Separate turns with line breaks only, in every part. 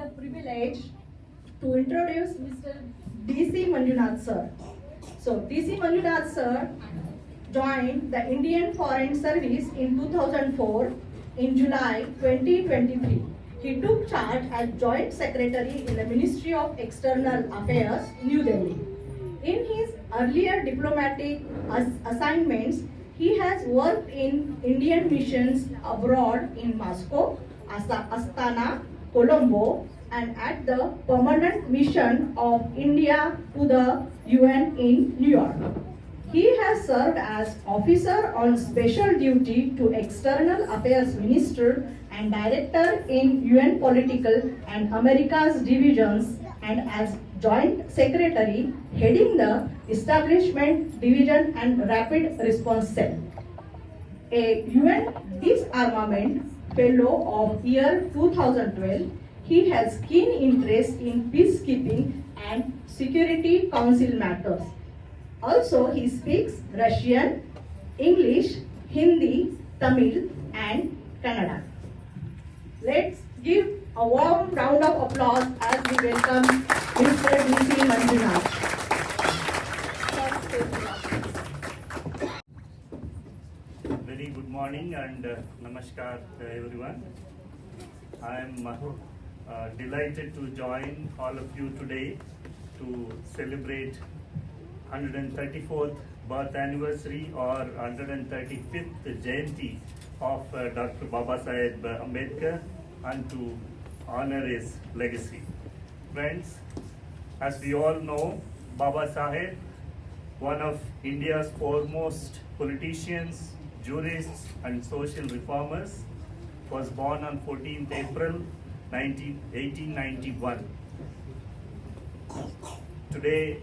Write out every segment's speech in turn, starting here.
the privilege to introduce Mr. D.C. Manjunath sir. So D.C. Manjunath sir joined the Indian Foreign Service in 2004. In July 2023, he took charge as Joint Secretary in the Ministry of External Affairs, New Delhi. In his earlier diplomatic assignments, he has worked in Indian missions abroad in Moscow, Astana, Colombo, and at the permanent mission of India to the UN in New York. He has served as officer on special duty to External Affairs Minister and Director in UN Political and Americas Divisions and as Joint Secretary heading the Establishment Division and Rapid Response Cell. A UN Disarmament Fellow of year 2012, he has keen interest in peacekeeping and Security Council matters. Also, he speaks Russian, English, Hindi, Tamil, and Kannada. Let's give a warm round of applause as we welcome Mr. D.C. Manjunath.
Very good morning and namaskar everyone. I am delighted to join all of you today to celebrate 134th birth anniversary or 135th Jayanti of Dr. Baba Saheb Ambedkar and to honor his legacy. Friends, as we all know, Baba Saheb, one of India's foremost politicians, jurists and social reformers, was born on 14th April 1891. Today,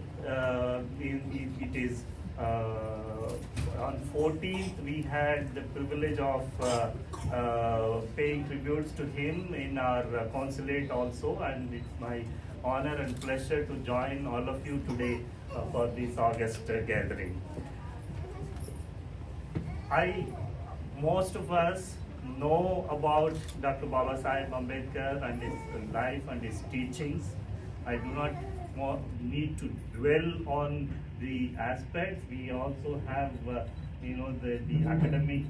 it is on 14th we had the privilege of paying tributes to him in our consulate also, and it's my honor and pleasure to join all of you today for this August gathering. Most of us know about Dr. Baba Saheb Ambedkar and his life and his teachings. I do not need to dwell on the aspects. We also have the academic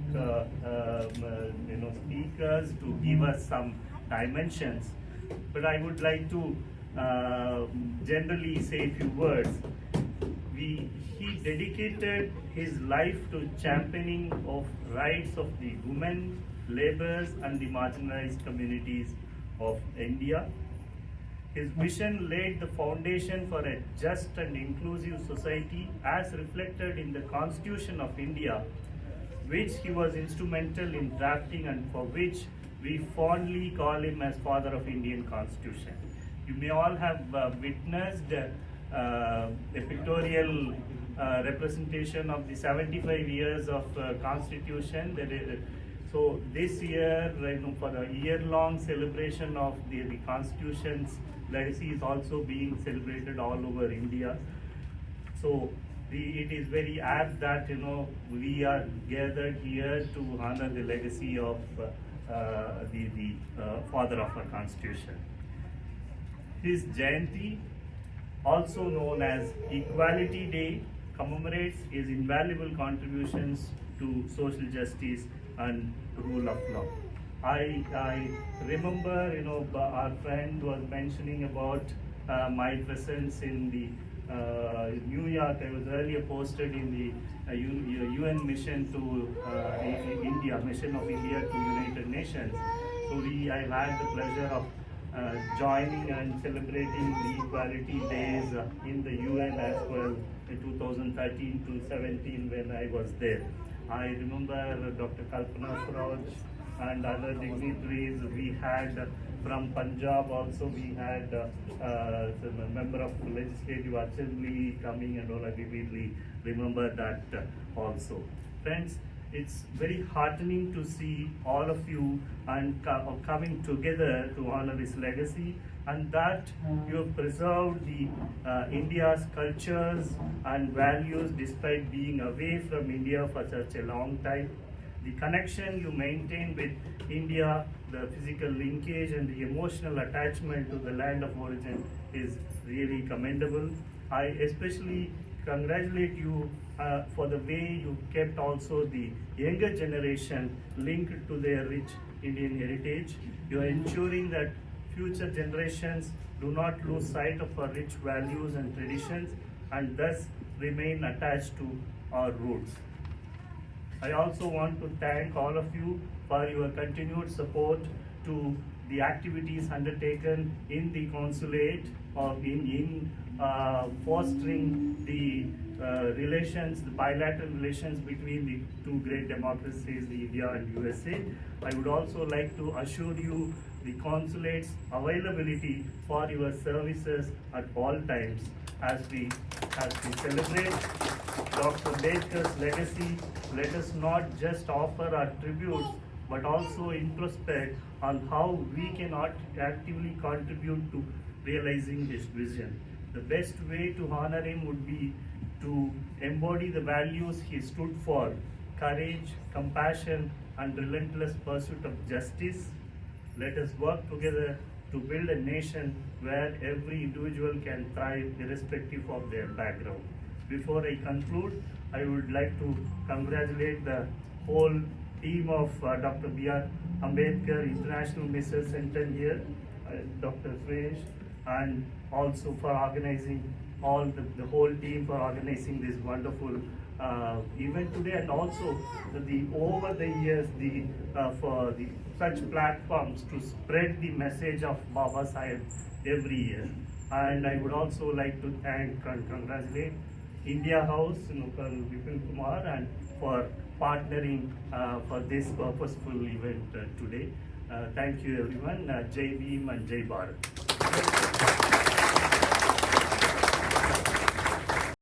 speakers to give us some dimensions, but I would like to generally say a few words. He dedicated his life to championing of rights of the women, laborers and the marginalized communities of India. His vision laid the foundation for a just and inclusive society as reflected in the Constitution of India, which he was instrumental in drafting and for which we fondly call him as Father of Indian Constitution. You may all have witnessed a pictorial representation of the 75 years of Constitution. So this year, for the year-long celebration of the Constitution's legacy is also being celebrated all over India. So it is very apt that we are gathered here to honor the legacy of the father of our Constitution. His Jayanti, also known as Equality Day, commemorates his invaluable contributions to social justice and rule of law. I remember, our friend was mentioning about my presence in the New York. I was earlier posted in the UN mission to India, mission of India to United Nations. So I've had the pleasure of joining and celebrating the Equality Days in the UN as well in 2013 to 17 when I was there. I remember Dr. Kalpana Swaraj and other dignitaries. We had from Punjab also, we had a member of the Legislative Assembly coming and all. I vividly remember that also. Friends, it's very heartening to see all of you and coming together to honor his legacy, and that you have preserved the India's cultures and values despite being away from India for such a long time. the connection you maintain with India, the physical linkage and the emotional attachment to the land of origin is really commendable. I especially congratulate you for the way you kept also the younger generation linked to their rich Indian heritage. You are ensuring that future generations do not lose sight of our rich values and traditions and thus remain attached to our roots. I also want to thank all of you for your continued support to the activities undertaken in the consulate of in fostering the relations, the bilateral relations between the two great democracies, India and USA. I would also like to assure you the consulate's availability for your services at all times as we celebrate Dr. Ambedkar's legacy. Let us not just offer our tributes but also introspect on how we can actively contribute to realizing his vision. The best way to honor him would be to embody the values he stood for: courage, compassion, and relentless pursuit of justice. Let us work together to build a nation where every individual can thrive irrespective of their background. Before I conclude, I would like to congratulate the whole team of Dr. B.R. Ambedkar International Missile Center here, Dr. Fresh, and also for organizing the whole team for organizing this wonderful event today, and also over the years for the such platforms to spread the message of Baba Sahib every year. And I would also like to thank and congratulate India House, Colonel Vipin Kumar, and for partnering for this purposeful event today. Thank you everyone. Jai Bhim and Jai Bharat.